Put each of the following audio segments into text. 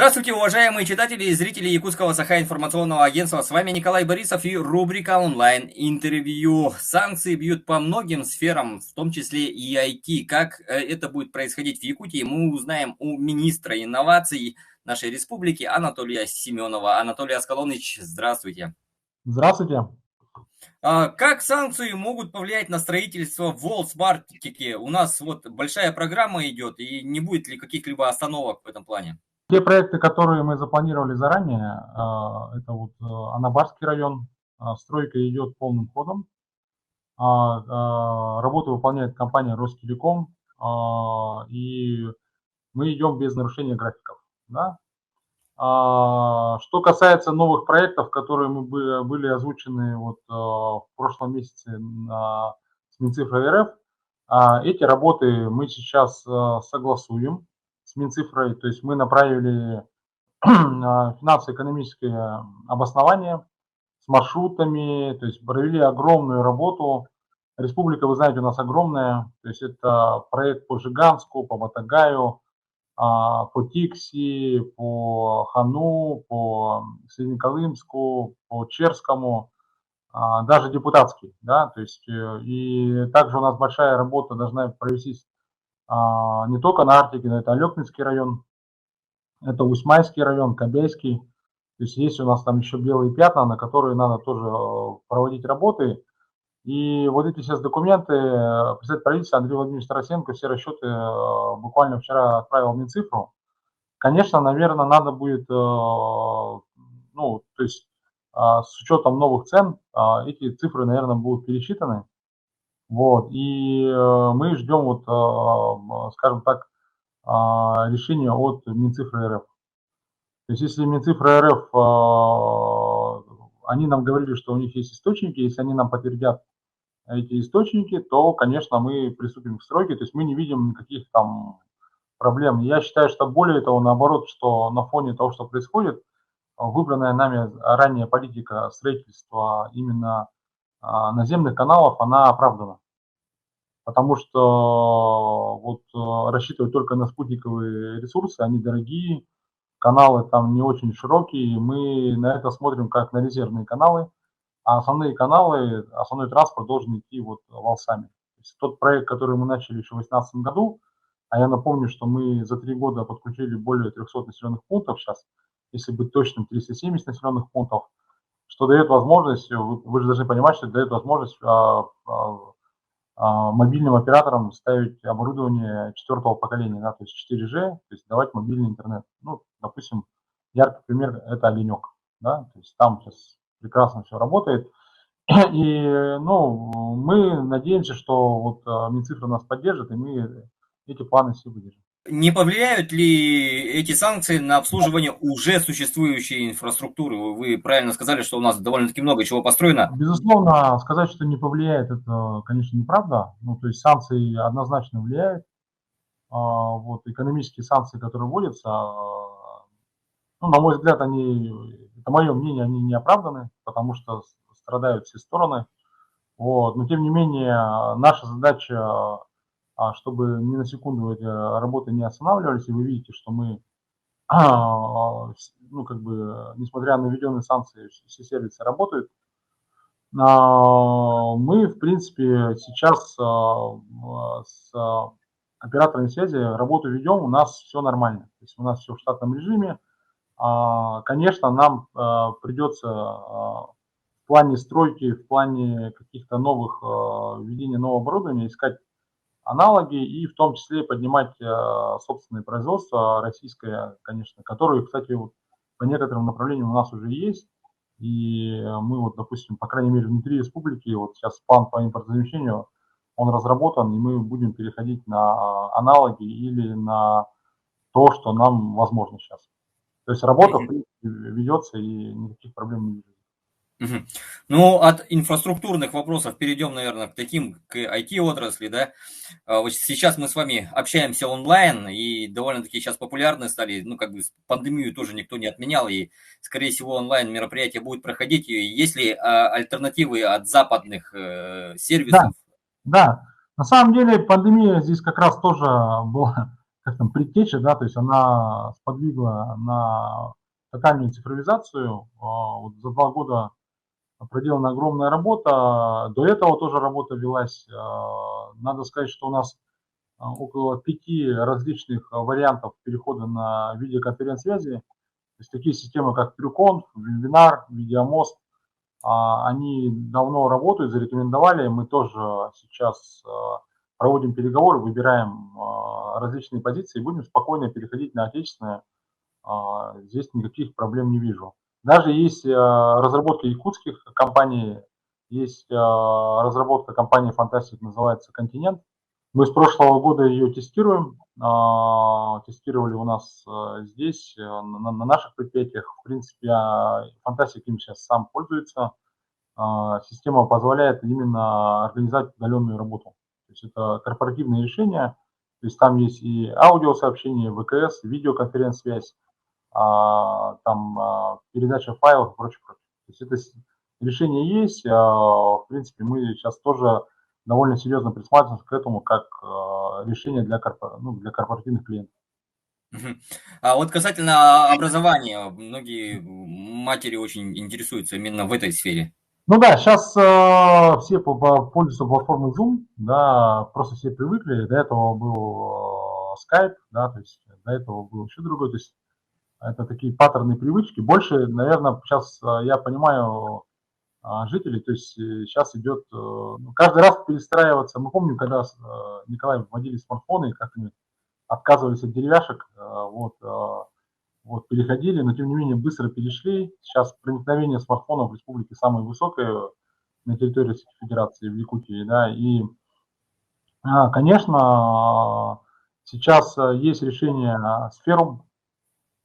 Здравствуйте, уважаемые читатели и зрители Якутского Саха-информационного агентства. С вами Николай Борисов и рубрика онлайн-интервью. Санкции бьют по многим сферам, в том числе и IT. Как это будет происходить в Якутии, мы узнаем у министра инноваций нашей республики Анатолия Семенова. Анатолий Аскалоныч, здравствуйте. Здравствуйте. Как санкции могут повлиять на строительство в Волсмартике? У нас вот большая программа идет, и не будет ли каких-либо остановок в этом плане? Те проекты, которые мы запланировали заранее, это вот Анабарский район, стройка идет полным ходом. Работу выполняет компания Ростелеком, и мы идем без нарушения графиков. Да? Что касается новых проектов, которые были озвучены вот в прошлом месяце с Минцифрой РФ, эти работы мы сейчас согласуем с Минцифрой, то есть мы направили финансово-экономическое обоснование с маршрутами, то есть провели огромную работу. Республика, вы знаете, у нас огромная, то есть это проект по Жиганску, по Батагаю, по Тикси, по Хану, по Среднеколымску, по Черскому, даже депутатский, да, то есть и также у нас большая работа должна провестись не только на Арктике, но это Алекнинский район, это Усмайский район, Кобяйский. То есть есть у нас там еще белые пятна, на которые надо тоже проводить работы. И вот эти все документы председатель правительства Андрей Владимирович Тарасенко, все расчеты буквально вчера отправил в Минцифру. Конечно, наверное, надо будет, ну, то есть с учетом новых цен, эти цифры, наверное, будут пересчитаны. Вот, и мы ждем, вот, скажем так, решения от Минцифры РФ. То есть если Минцифра РФ, они нам говорили, что у них есть источники, если они нам подтвердят эти источники, то, конечно, мы приступим к стройке, то есть мы не видим никаких там проблем. Я считаю, что более того, наоборот, что на фоне того, что происходит, выбранная нами ранее политика строительства именно наземных каналов, она оправдана. Потому что вот рассчитывать только на спутниковые ресурсы, они дорогие, каналы там не очень широкие, мы на это смотрим как на резервные каналы, а основные каналы, основной транспорт должен идти вот волсами. То есть тот проект, который мы начали еще в 2018 году, а я напомню, что мы за 3 года подключили более 300 населенных пунктов сейчас, если быть точным, 370 населенных пунктов, что дает возможность, вы же должны понимать, что это дает возможность мобильным операторам ставить оборудование 4-го поколения, да, то есть 4G, то есть давать мобильный интернет. Ну, допустим, яркий пример – это Оленек, да, то есть там сейчас прекрасно все работает. И, ну, мы надеемся, что вот Минцифра нас поддержит, и мы эти планы все выдержим. Не повлияют ли эти санкции на обслуживание уже существующей инфраструктуры? Вы правильно сказали, что у нас довольно-таки много чего построено. Безусловно, сказать, что не повлияет, это, конечно, неправда. Ну, то есть санкции однозначно влияют. Вот, экономические санкции, которые вводятся, ну, на мой взгляд, это мое мнение, они не оправданы, потому что страдают все стороны. Вот. Но тем не менее, наша задача, чтобы ни на секунду эти работы не останавливались, и вы видите, что мы, ну, как бы, несмотря на введенные санкции, все сервисы работают. Мы, в принципе, сейчас с операторами связи работу ведем, у нас все нормально. То есть у нас все в штатном режиме. Конечно, нам придется в плане стройки, в плане каких-то новых введения нового оборудования искать аналоги и в том числе поднимать собственное производство российское, конечно, которое, кстати, вот по некоторым направлениям у нас уже есть. И мы вот, допустим, по крайней мере, внутри республики, вот сейчас план по импортозамещению, он разработан, и мы будем переходить на аналоги или на то, что нам возможно сейчас. То есть работа, в принципе, ведется, и никаких проблем не вижу. Ну, от инфраструктурных вопросов перейдем, наверное, к таким, к IT-отрасли, да. Вот сейчас мы с вами общаемся онлайн, и довольно-таки сейчас популярны стали, ну, как бы пандемию тоже никто не отменял, и, скорее всего, онлайн мероприятия будут проходить. И есть ли альтернативы от западных сервисов? Да, да. На самом деле пандемия здесь как раз тоже была, как там, предтеча, да, то есть она сподвигла на тотальную цифровизацию. Вот за 2 года проделана огромная работа. До этого тоже работа велась. Надо сказать, что у нас около 5 различных вариантов перехода на видеоконференц-связи. То есть такие системы, как TrueConf, Webinar, Videomost, они давно работают, зарекомендовали. Мы тоже сейчас проводим переговоры, выбираем различные позиции и будем спокойно переходить на отечественные. Здесь никаких проблем не вижу. Даже есть разработка якутских компаний, есть разработка компании Fantastic, называется «Континент». Мы с прошлого года ее тестируем, тестировали у нас здесь, на наших предприятиях. В принципе, Fantastic им сейчас сам пользуется. Система позволяет именно организовать удаленную работу. То есть это корпоративное решение, то есть там есть и аудиосообщение, ВКС, видеоконференц-связь, там передача файлов и прочее, прочее. То есть это решение есть. В принципе, мы сейчас тоже довольно серьезно присматриваемся к этому как решение для корпоративных клиентов. А вот касательно образования, многие матери очень интересуются именно в этой сфере. Ну да, сейчас все пользуются платформой Zoom, да, просто все привыкли. До этого был Skype, да, то есть до этого был еще другой, то есть это такие паттерны привычки. Больше, наверное, сейчас я понимаю жителей, то есть сейчас идет каждый раз перестраиваться. Мы помним, когда Николай вводили смартфоны, как они отказывались от деревяшек, вот переходили, но тем не менее быстро перешли. Сейчас проникновение смартфонов в республике самое высокое на территории Российской Федерации, в Якутии, да, и, конечно, сейчас есть решение Сферум,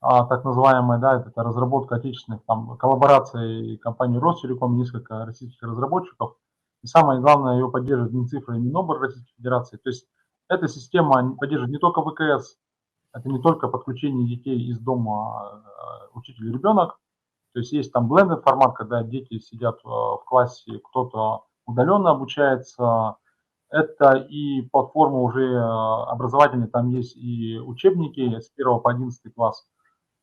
так называемая, да, это разработка отечественных, там, коллаборации компании Ростелеком, несколько российских разработчиков. И самое главное, ее поддерживает Минцифра и Минобр Российской Федерации. То есть эта система поддерживает не только ВКС, это не только подключение детей из дома учитель и ребенок. То есть есть там blended формат, когда дети сидят в классе, кто-то удаленно обучается. Это и платформа уже образовательная, там есть и учебники с 1 по 11 класс.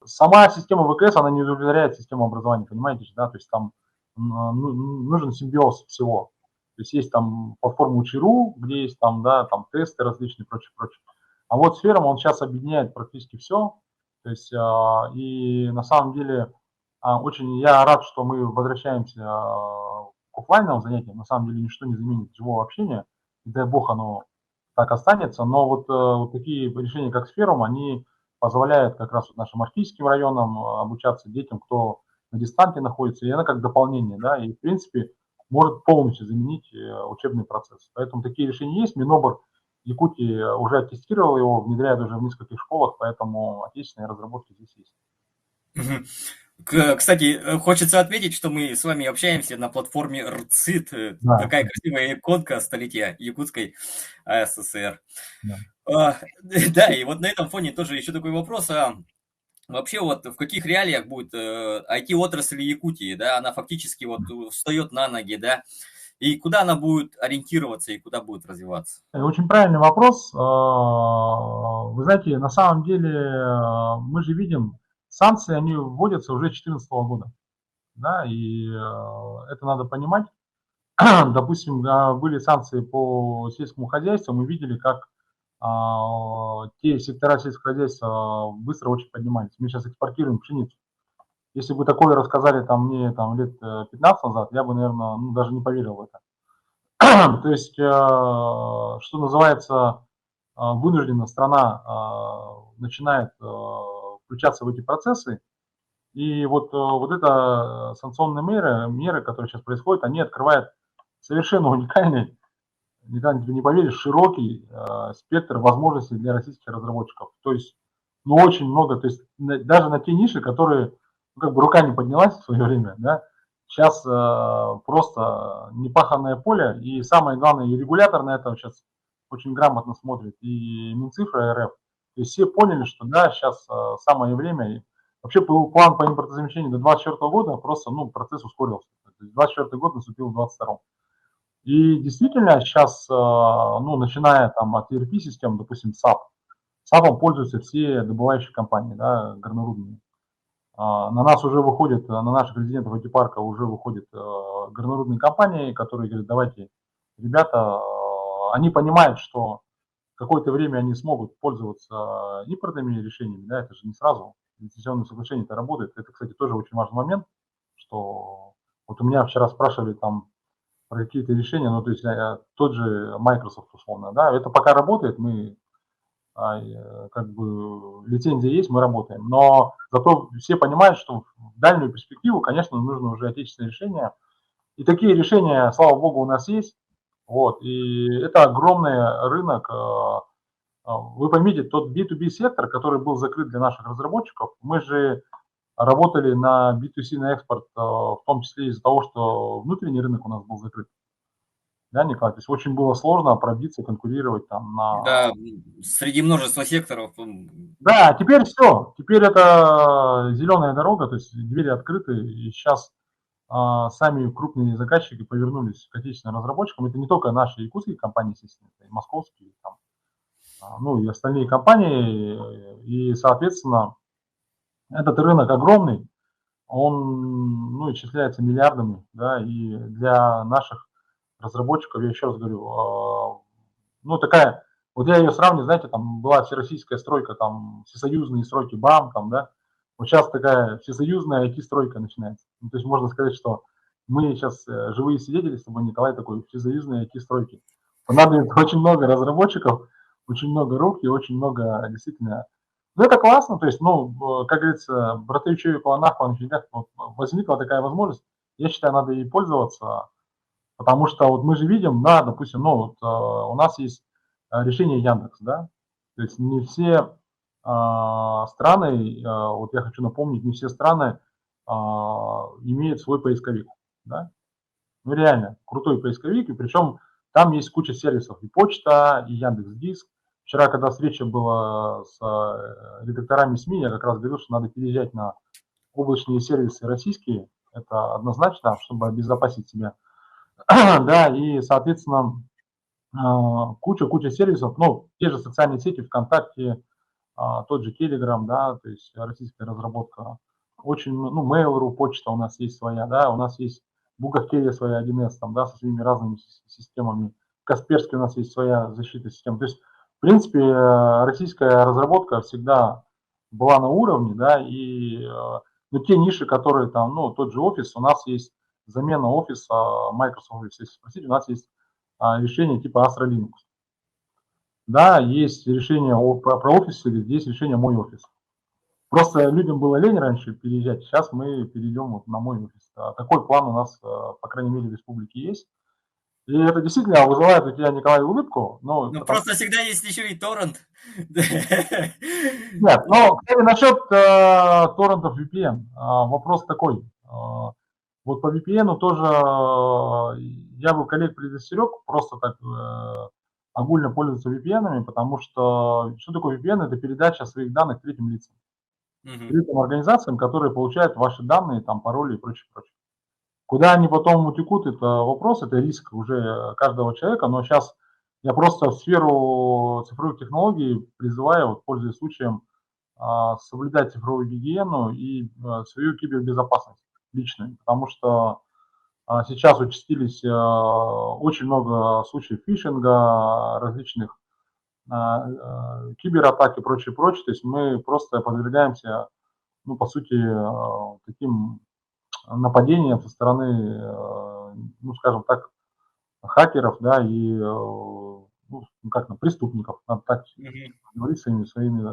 Сама система ВКС, она не удовлетворяет систему образования, понимаете, да, то есть там нужен симбиоз всего. То есть есть там платформа Учи.ру, где есть там, да, там тесты различные, прочее, прочее. А вот Сферум, он сейчас объединяет практически все. То есть и на самом деле очень я рад, что мы возвращаемся к офлайновым занятиям. На самом деле ничто не заменит живого общения. И дай бог оно так останется. Но вот такие решения, как Сферум, они позволяют как раз вот нашим арктическим районам обучаться детям, кто на дистанте находится. И она как дополнение, да, и в принципе может полностью заменить учебный процесс. Поэтому такие решения есть. Минобр Якутии уже оттестировал его, внедряет уже в нескольких школах, поэтому отечественные разработки здесь есть. Кстати, хочется отметить, что мы с вами общаемся на платформе РЦИТ. Да. Такая красивая иконка столетия Якутской АССР. Да. Да, и вот на этом фоне тоже еще такой вопрос. Вообще вот в каких реалиях будет IT-отрасль Якутии, да, она фактически вот встает на ноги, да, и куда она будет ориентироваться и куда будет развиваться? Очень правильный вопрос. Вы знаете, на самом деле мы же видим, санкции, они вводятся уже 2014 года, да, и это надо понимать. Допустим, были санкции по сельскому хозяйству, мы видели, как те сектора сельского хозяйства быстро очень поднимались. Мы сейчас экспортируем пшеницу. Если бы такое рассказали там, мне там, лет 15 назад, я бы, наверное, даже не поверил в это. То есть, что называется, вынуждена страна начинает включаться в эти процессы. И вот это санкционные меры, которые сейчас происходят, они открывают совершенно уникальный, никогда не поверишь, широкий спектр возможностей для российских разработчиков. То есть, ну, очень много, то есть даже на те ниши, которые, ну, как бы рука не поднялась в свое время, да, сейчас просто непаханное поле, и самое главное, и регулятор на это сейчас очень грамотно смотрит, и Минцифра, и РФ. То есть все поняли, что да, сейчас самое время. И вообще план по импортозамещению до 2024 года просто, ну, процесс ускорился. 2024 год наступил в 2022. И действительно сейчас, ну, начиная там от ERP-систем, допустим, SAP, САПом пользуются все добывающие компании, да, горнорудные. На нас уже выходит, на наших резидентов IT-парка уже выходят горнорудные компании, которые говорят, давайте, ребята, они понимают, что какое-то время они смогут пользоваться импортными решениями, да, это же не сразу. Инвестиционное соглашение это работает. Это, кстати, тоже очень важный момент, что вот у меня вчера спрашивали там про какие-то решения, ну, то есть тот же Microsoft условно, да, это пока работает, мы как бы лицензия есть, мы работаем, но зато все понимают, что в дальнюю перспективу, конечно, нужно уже отечественное решение, и такие решения, слава богу, у нас есть, вот, и это огромный рынок. Вы поймите, тот B2B сектор, который был закрыт для наших разработчиков, мы же работали на B2C, на экспорт, в том числе из-за того, что внутренний рынок у нас был закрыт. Да, Николай? То есть очень было сложно пробиться, конкурировать там на... Да, среди множества секторов. Да, теперь все. Теперь это зеленая дорога, то есть двери открыты, и сейчас сами крупные заказчики повернулись к отечественным разработчикам. Это не только наши якутские компании, естественно, это и московские, там, ну и остальные компании. И, соответственно, этот рынок огромный, он, ну, исчисляется миллиардами, да, и для наших разработчиков, я еще раз говорю, ну, такая, вот я ее сравниваю, знаете, там была всероссийская стройка, там, всесоюзные стройки БАМ, там, да, вот сейчас такая всесоюзная IT-стройка начинается. Ну, то есть можно сказать, что мы сейчас живые свидетели с тобой, Николай, такой всесоюзной IT-стройки. Понадобится очень много разработчиков, очень много рук и очень много действительно. Ну, это классно, то есть, ну, как говорится, братовичу по анаху, вот, возникла такая возможность, я считаю, надо ей пользоваться, потому что вот мы же видим, да, допустим, ну, вот, у нас есть решение Яндекс, да, то есть не все страны, вот я хочу напомнить, не все страны имеют свой поисковик, да, ну реально, крутой поисковик, и причем там есть куча сервисов, и почта, и Яндекс.Диск. Вчера, когда встреча была с редакторами СМИ, я как раз говорил, что надо переезжать на облачные сервисы российские, это однозначно, чтобы обезопасить себя. Да, и, соответственно, куча сервисов, ну, те же социальные сети, ВКонтакте, тот же Telegram, да, то есть российская разработка. Очень, ну, Mail.ru, почта у нас есть своя, да, у нас есть бухгалтерия своя 1С, там, да, со своими разными системами. Касперский у нас есть своя защита систем. То есть, в принципе, российская разработка всегда была на уровне, да, и ну, те ниши, которые там, ну, тот же офис, у нас есть замена офиса, Microsoft Office, если спросить, у нас есть решение типа Astra Linux. Да, есть решение про офис, есть решение мой офис. Просто людям было лень раньше переезжать, сейчас мы перейдем вот на мой офис. Такой план у нас, по крайней мере, в республике есть. И это действительно вызывает у тебя, Николай, улыбку. Ну, Ну, потому... просто всегда есть еще и торрент. Нет, но, кстати, насчет торрентов VPN. Вопрос такой. Вот по VPN тоже я бы коллег предостерег просто так огульно пользоваться VPN, потому что такое VPN? Это передача своих данных третьим лицам, третьим организациям, которые получают ваши данные, там, пароли и прочее, прочее. Куда они потом утекут, это вопрос, это риск уже каждого человека, но сейчас я просто в сферу цифровых технологий призываю, вот, пользуясь случаем, соблюдать цифровую гигиену и свою кибербезопасность личную, потому что сейчас участились очень много случаев фишинга, различных кибератак и прочее, прочее. То есть мы просто подвергаемся, ну, по сути, таким нападениям со стороны, ну, скажем так, хакеров, да, и, ну, как там, преступников, надо так говорить своими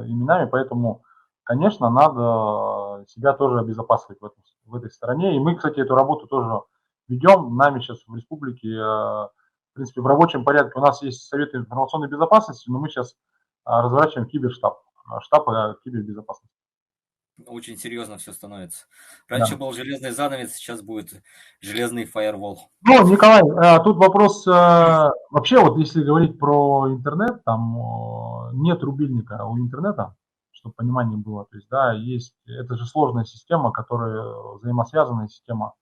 именами, поэтому, конечно, надо себя тоже обезопасивать в этой стороне. И мы, кстати, эту работу тоже ведем. Нами сейчас в республике, в принципе, в рабочем порядке у нас есть Совет информационной безопасности, но мы сейчас разворачиваем киберштаб, штаб кибербезопасности. Очень серьезно все становится. Раньше Да. был железный занавес, сейчас будет железный фаервол. Ну, Николай, тут вопрос, вообще, вот если говорить про интернет, там нет рубильника у интернета, чтобы понимание было, то есть, да, есть, это же сложная система, которая взаимосвязанная система,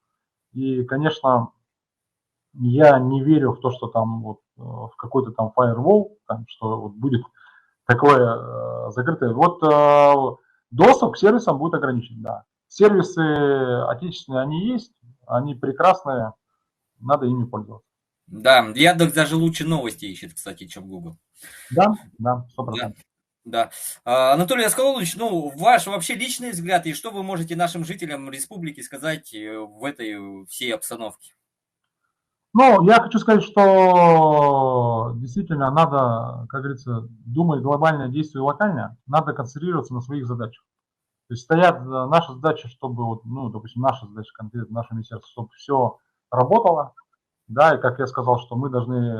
и, конечно, я не верю в то, что там вот в какой-то там firewall, там, что вот будет такое закрытое. Вот доступ к сервисам будет ограничен, да. Сервисы отечественные, они есть, они прекрасные, надо ими пользоваться. Да, Яндекс даже лучше новости ищет, кстати, чем Google. Да, да, Да, 100%. да. Анатолий Аскалович, ну, ваш вообще личный взгляд, и что вы можете нашим жителям республики сказать в этой всей обстановке? Ну, я хочу сказать, что действительно надо, как говорится, думать глобально, действовать локально, надо концентрироваться на своих задачах. То есть стоят наша задача, чтобы, вот, ну, допустим, наша задача конкретно, наше министерство, чтобы все работало, да, и как я сказал, что мы должны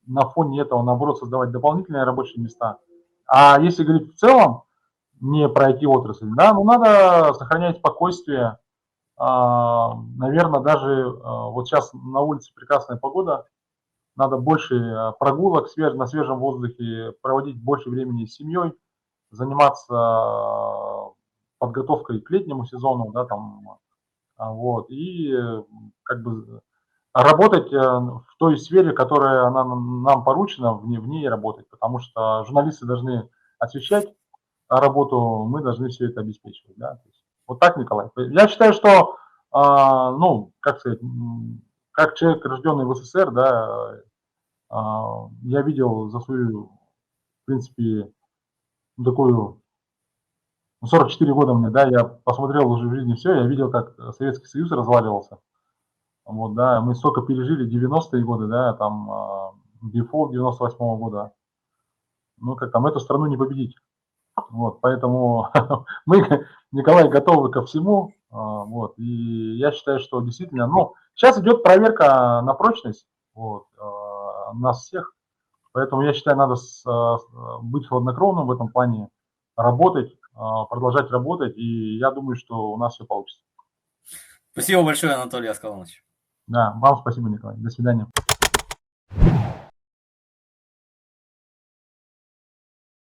на фоне этого, наоборот, создавать дополнительные рабочие места. А если говорить в целом, не про IT-отрасль, да, ну, надо сохранять спокойствие. Наверное, даже вот сейчас на улице прекрасная погода, надо больше прогулок на свежем воздухе, проводить больше времени с семьей, заниматься подготовкой к летнему сезону, да, там, вот, и как бы работать в той сфере, которая она нам поручена, в ней работать, потому что журналисты должны освещать работу, мы должны все это обеспечивать, да. Вот так, Николай. Я считаю, что, ну, как сказать, как человек, рожденный в СССР, да, я видел за свою, в принципе, такую, 44 года мне, да, я посмотрел уже в жизни все, я видел, как Советский Союз разваливался. Вот, да, мы столько пережили 90-е годы, да, там, дефолт 98-го года. Ну, как там, эту страну не победить. Вот, поэтому мы, Николай, готовы ко всему. Вот, и я считаю, что действительно, ну, сейчас идет проверка на прочность, вот, нас всех. Поэтому я считаю, надо быть хладнокровным в этом плане, работать, продолжать работать, и я думаю, что у нас все получится. Спасибо большое, Анатолий Аскалович. Да, вам спасибо, Николай. До свидания.